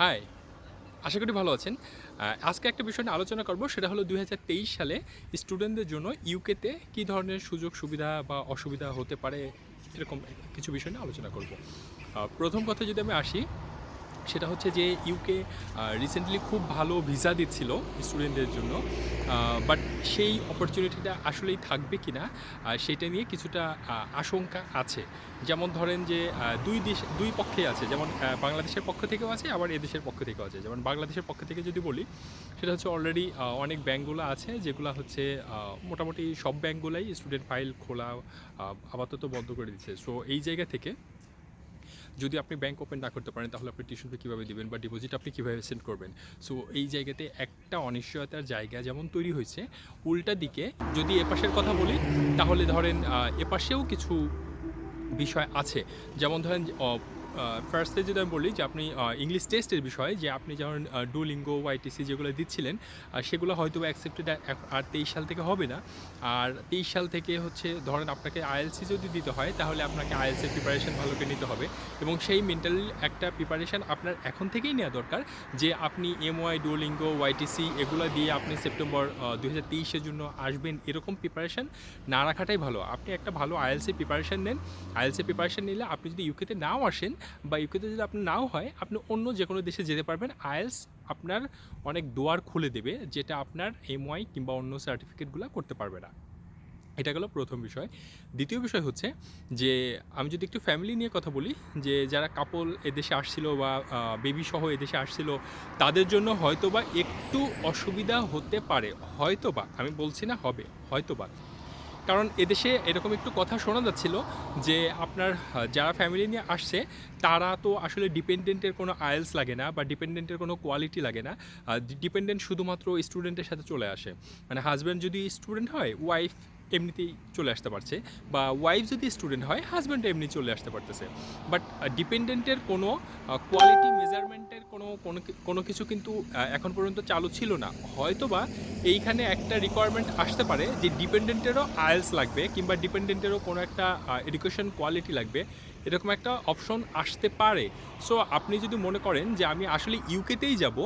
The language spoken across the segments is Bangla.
হাই, আশা করি ভালো আছেন। আজকে একটা বিষয় নিয়ে আলোচনা করব, সেটা হলো ২০২৩ সালে স্টুডেন্টদের জন্য ইউকেতে কী ধরনের সুযোগ সুবিধা বা অসুবিধা হতে পারে, এরকম কিছু বিষয় নিয়ে আলোচনা করব। প্রথম কথা যদি আমি আসি, সেটা হচ্ছে যে ইউকে রিসেন্টলি খুব ভালো ভিসা দিচ্ছিল স্টুডেন্টদের জন্য, বাট সেই অপরচুনিটিটা আসলেই থাকবে কি না সেটা নিয়ে কিছুটা আশঙ্কা আছে। যেমন ধরেন যে দুই পক্ষেই আছে, যেমন বাংলাদেশের পক্ষ থেকেও আছে, আবার এদেশের পক্ষ থেকেও আছে। যেমন বাংলাদেশের পক্ষ থেকে যদি বলি, সেটা হচ্ছে অলরেডি অনেক ব্যাঙ্কগুলো আছে যেগুলো হচ্ছে মোটামুটি সব ব্যাঙ্কগুলাই স্টুডেন্ট ফাইল খোলা আপাতত বন্ধ করে দিচ্ছে। সো এই জায়গা থেকে যদি আপনি ব্যাংক ওপেন না করতে পারেন, তাহলে আপনি টিউশন ফি কীভাবে দেবেন বা ডিপোজিট আপনি কীভাবে সেন্ড করবেন? সো এই জায়গাতে একটা অনিশ্চয়তার জায়গা যেমন তৈরি হয়েছে, উল্টা দিকে যদি এপাশের কথা বলি, তাহলে ধরেন এপাশেও কিছু বিষয় আছে। যেমন ধরেন ফার্স্টে যদি আমি বলি যে আপনি ইংলিশ টেস্টের বিষয়ে, যে আপনি যেমন ডুওলিঙ্গো, ওয়াইটিসি যেগুলো দিচ্ছিলেন, সেগুলো হয়তো অ্যাকসেপ্টেড আর ২৩ সাল থেকে হবে না। আর ২৩ সাল থেকে হচ্ছে ধরেন আপনাকে আইএলসি যদি দিতে হয়, তাহলে আপনাকে আইএলসির প্রিপারেশন ভালো করে নিতে হবে, এবং সেই মেন্টাল একটা প্রিপারেশান আপনার এখন থেকেই নেওয়া দরকার, যে আপনি এমওয়াই, ডুওলিঙ্গো, ওয়াইটিসি এগুলো দিয়ে আপনি সেপ্টেম্বর ২০২৩-এর জন্য আসবেন, এরকম প্রিপারেশান না রাখাটাই ভালো। আপনি একটা ভালো আইএলসি প্রিপারেশান নেন। আইএলসি প্রিপারেশান নিলে আপনি যদি ইউকেতে নাও আসেন, বা ইউকেতে যদি আপনার নাও হয়, আপনি অন্য যে কোনো দেশে যেতে পারবেন। আইএলস আপনার অনেক দুয়ার খুলে দেবে, যেটা আপনার এমওয়াই কিংবা অন্য সার্টিফিকেটগুলো করতে পারবে না। এটা গেল প্রথম বিষয়। দ্বিতীয় বিষয় হচ্ছে যে আমি যদি একটু ফ্যামিলি নিয়ে কথা বলি, যে যারা কাপল এদেশে আসছিল বা বেবি সহ এদেশে আসছিল, তাদের জন্য হয়তোবা একটু অসুবিধা হতে পারে। হয়তোবা, আমি বলছি না হবে, হয়তোবা। কারণ এদেশে এরকম একটু কথা শোনা যাচ্ছিল যে আপনার যারা ফ্যামিলি নিয়ে আসছে, তারা তো আসলে ডিপেন্ডেন্টের কোনো আইএলস লাগে না, বা ডিপেন্ডেন্টের কোনো কোয়ালিটি লাগে না। ডিপেন্ডেন্ট শুধুমাত্র স্টুডেন্টের সাথে চলে আসে। মানে হাজব্যান্ড যদি স্টুডেন্ট হয়, ওয়াইফ এমনিতেই চলে আসতে পারছে, বা ওয়াইফ যদি স্টুডেন্ট হয়, হাজব্যান্ড এমনি চলে আসতে পারতেছে। বাট ডিপেন্ডেন্টের কোনো কোয়ালিটি মেজারমেন্টের কোনো কিছু কিন্তু এখন পর্যন্ত চালু ছিল না। হয়তোবা এইখানে একটা রিকোয়ারমেন্ট আসতে পারে যে ডিপেন্ডেন্টেরও আইএলস লাগবে, কিংবা ডিপেন্ডেন্টেরও কোনো একটা এডুকেশন কোয়ালিটি লাগবে, এরকম একটা অপশন আসতে পারে। সো আপনি যদি মনে করেন যে আমি আসলে ইউকেতেই যাব,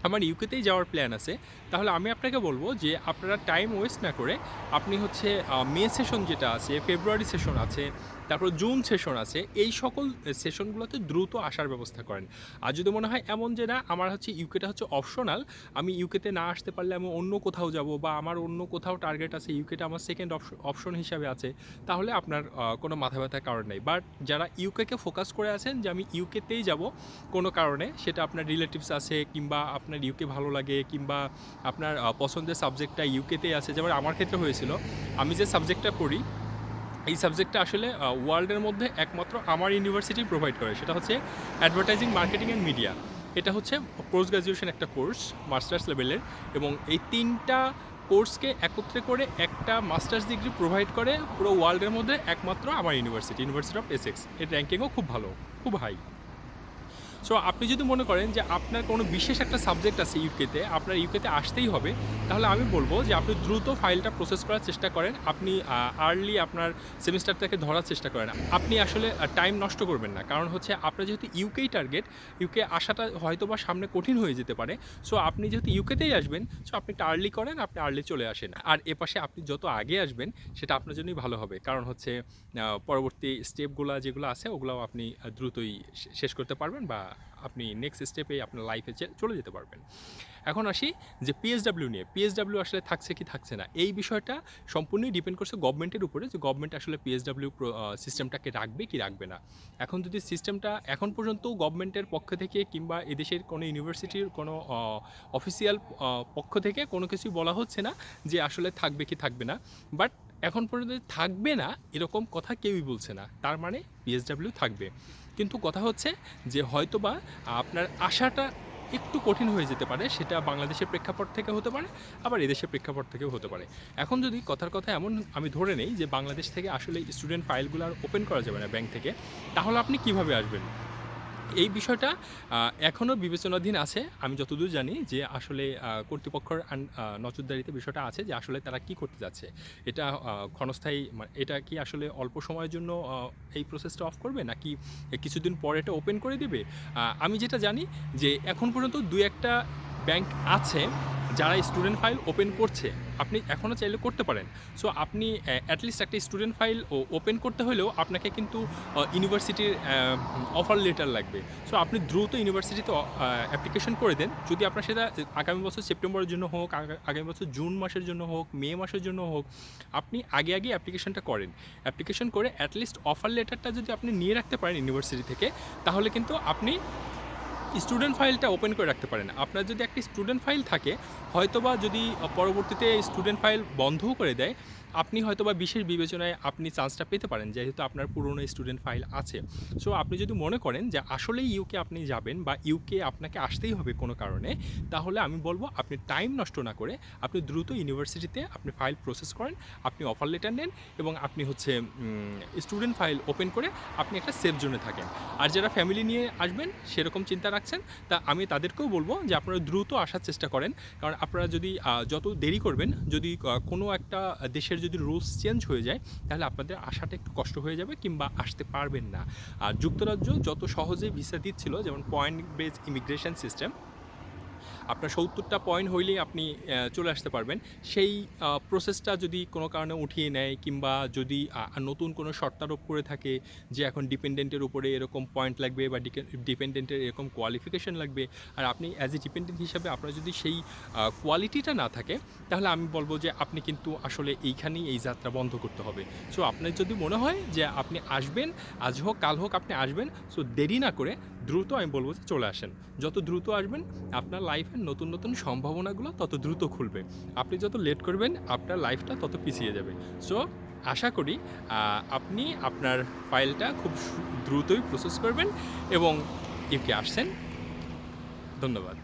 আমার ইউকেতেই যাওয়ার প্ল্যান আছে, তাহলে আমি আপনাকে বলবো যে আপনারা টাইম ওয়েস্ট না করে আপনি হচ্ছে মে সেশন যেটা আছে, ফেব্রুয়ারি সেশন আছে, তারপর জুন সেশন আছে, এই সকল সেশনগুলোতে দ্রুত আসার ব্যবস্থা করেন। আর যদি মনে হয় এমন যে না, আমার হচ্ছে ইউকেটা হচ্ছে অপশনাল, আমি ইউকেতে না আসতে পারলে আমি অন্য কোথাও যাব, বা আমার অন্য কোথাও টার্গেট আছে, ইউকেটা আমার সেকেন্ড অপশন হিসাবে আছে, তাহলে আপনার কোনো মাথা ব্যথার কারণ নেই। বাট যারা ইউকেকে ফোকাস করে আছেন যে আমি ইউকেতেই যাব কোনো কারণে, সেটা আপনার রিলেটিভস আছে, কিংবা আপনার ইউকে ভালো লাগে, কিংবা আপনার পছন্দের সাবজেক্টটা ইউকেতেই আছে। যেমন আমার ক্ষেত্রে হয়েছিল, আমি যে সাবজেক্টটা পড়ি, এই সাবজেক্টটা আসলে ওয়ার্ল্ডের মধ্যে একমাত্র আমার ইউনিভার্সিটি প্রোভাইড করে, সেটা হচ্ছে অ্যাডভার্টাইজিং, মার্কেটিং অ্যান্ড মিডিয়া। এটা হচ্ছে পোস্ট গ্রাজুয়েশন একটা কোর্স, মাস্টার্স লেভেলের, এবং এই তিনটা কোর্সকে একত্রে করে একটা মাস্টার্স ডিগ্রি প্রোভাইড করে পুরো ওয়ার্ল্ডের মধ্যে একমাত্র আমার ইউনিভার্সিটি অফ এসেক্স। এর র্যাঙ্কিংও খুব ভালো, খুব হাই। সো আপনি যদি মনে করেন যে আপনার কোনো বিশেষ একটা সাবজেক্ট আছে ইউকেতে, আপনার ইউকেতে আসতেই হবে, তাহলে আমি বলবো যে আপনি দ্রুত ফাইলটা প্রসেস করার চেষ্টা করেন। আপনি আর্লি আপনার সেমিস্টারটাকে ধরার চেষ্টা করেন। আপনি আসলে টাইম নষ্ট করবেন না, কারণ হচ্ছে আপনার যেহেতু ইউকেই টার্গেট, ইউকে আসাটা হয়তো বা সামনে কঠিন হয়ে যেতে পারে। সো আপনি যেহেতু ইউকেতেই আসবেন, সো আপনি একটা আর্লি করেন, আপনি আর্লি চলে আসেন। আর এপাশে আপনি যত আগে আসবেন, সেটা আপনার জন্যই ভালো হবে, কারণ হচ্ছে পরবর্তী স্টেপগুলো যেগুলো আছে, ওগুলোও আপনি দ্রুতই শেষ করতে পারবেন, বা আপনি নেক্সট স্টেপে আপনার লাইফে চলে যেতে পারবেন। এখন আসি যে পিএসডাব্লিউ নিয়ে, পিএসডাব্লিউ আসলে থাকছে কি থাকছে না, এই বিষয়টা সম্পূর্ণই ডিপেন্ড করছে গভর্নমেন্টের উপরে, যে গভর্নমেন্ট আসলে পিএসডাব্লিউ সিস্টেমটাকে রাখবে কি রাখবে না। এখন যদি সিস্টেমটা এখন পর্যন্ত গভর্নমেন্টের পক্ষ থেকে, কিংবা এদেশের কোনো ইউনিভার্সিটির কোনো অফিসিয়াল পক্ষ থেকে কোনো কিছুই বলা হচ্ছে না যে আসলে থাকবে কি থাকবে না, বাট এখন পর্যন্ত থাকবে না এরকম কথা কেউই বলছে না, তার মানে পিএসডাব্লিউ থাকবে। কিন্তু কথা হচ্ছে যে হয়তোবা আপনার আশাটা একটু কঠিন হয়ে যেতে পারে, সেটা বাংলাদেশের প্রেক্ষাপট থেকে হতে পারে, আবার এদেশের প্রেক্ষাপট থেকেও হতে পারে। এখন যদি কথার কথা এমন আমি ধরে নেই যে বাংলাদেশ থেকে আসলে স্টুডেন্ট ফাইলগুলো আর ওপেন করা যাবে না ব্যাংক থেকে, তাহলে আপনি কিভাবে আসবেন? এই বিষয়টা এখনও বিবেচনাধীন আছে। আমি যতদূর জানি যে আসলে কর্তৃপক্ষের নজরদারিতে বিষয়টা আছে যে আসলে তারা কি করতে যাচ্ছে। এটা ক্ষণস্থায়ী এটা কি আসলে অল্প সময়ের জন্য এই প্রসেসটা অফ করবে নাকি কিছুদিন পরে এটা ওপেন করে দিবে? আমি যেটা জানি যে এখন পর্যন্ত ২-১ টা ব্যাংক আছে যারা স্টুডেন্ট ফাইল ওপেন করছে। আপনি এখনও চাইলে করতে পারেন। সো আপনি অ্যাটলিস্ট একটা স্টুডেন্ট ফাইল ওপেন করতে হলেও আপনাকে কিন্তু ইউনিভার্সিটির অফার লেটার লাগবে। সো আপনি দ্রুত ইউনিভার্সিটিতে অ্যাপ্লিকেশন করে দেন। যদি আপনার সেটা আগামী বছর সেপ্টেম্বরের জন্য হোক, আগামী বছর জুন মাসের জন্য হোক, মে মাসের জন্য হোক, আপনি আগে অ্যাপ্লিকেশনটা করেন। অ্যাপ্লিকেশন করে অ্যাটলিস্ট অফার লেটারটা যদি আপনি নিয়ে রাখতে পারেন ইউনিভার্সিটি থেকে, তাহলে কিন্তু আপনি স্টুডেন্ট ফাইলটা ওপেন করে রাখতে পারেন। আপনার যদি একটি স্টুডেন্ট ফাইল থাকে, হয়তোবা যদি পরবর্তীতে স্টুডেন্ট ফাইল বন্ধও করে দেয়, আপনি হয়তোবা বিশেষ বিবেচনায় আপনি চান্সটা পেতে পারেন, যেহেতু আপনার পুরনো স্টুডেন্ট ফাইল আছে। সো আপনি যদি মনে করেন যে আসলেই ইউকে আপনি যাবেন বা ইউকে আপনাকে আসতেই হবে কোনো কারণে, তাহলে আমি বলবো আপনি টাইম নষ্ট না করে আপনি দ্রুত ইউনিভার্সিটিতে আপনি ফাইল প্রসেস করেন, আপনি অফার লেটার নেন এবং আপনি হচ্ছে স্টুডেন্ট ফাইল ওপেন করে আপনি একটা সেফ জোনে থাকেন। আর যারা ফ্যামিলি নিয়ে আসবেন সেরকম চিন্তা রাখছেন, তা আমি তাদেরকেও বলবো যে আপনারা দ্রুত আসার চেষ্টা করেন। কারণ আপনারা যদি যত দেরি করবেন, যদি কোনো একটা দেশের যদি রুলস চেঞ্জ হয়ে যায়, তাহলে আপনাদের আসাটা একটু কষ্ট হয়ে যাবে কিংবা আসতে পারবেন না। আর যুক্তরাজ্য যত সহজে ভিসা দিচ্ছিল, যেমন পয়েন্ট বেস ইমিগ্রেশন সিস্টেম, আপনার ৭০টা পয়েন্ট হইলেই আপনি চলে আসতে পারবেন। সেই প্রসেসটা যদি কোনো কারণে উঠিয়ে নেয় কিংবা যদি নতুন কোনো শর্তারোপ করে থাকে যে এখন ডিপেন্ডেন্টের উপরে এরকম পয়েন্ট লাগবে বা ডিপেন্ডেন্টের এরকম কোয়ালিফিকেশন লাগবে, আর আপনি অ্যাজ এ ডিপেন্ডেন্ট হিসাবে আপনার যদি সেই কোয়ালিটিটা না থাকে, তাহলে আমি বলবো যে আপনি কিন্তু আসলে এইখানেই এই যাত্রা বন্ধ করতে হবে। সো আপনার যদি মনে হয় যে আপনি আসবেন, আজ হোক কাল হোক আপনি আসবেন, সো দেরি না করে দ্রুত আমি বলবো যে চলে আসেন। যত দ্রুত আসবেন আপনার লাইফের নতুন নতুন সম্ভাবনাগুলো তত দ্রুত খুলবে। আপনি যত লেট করবেন আপনার লাইফটা তত পিছিয়ে যাবে। সো আশা করি আপনি আপনার ফাইলটা খুব দ্রুতই প্রসেস করবেন এবং ইউকে আসছেন। ধন্যবাদ।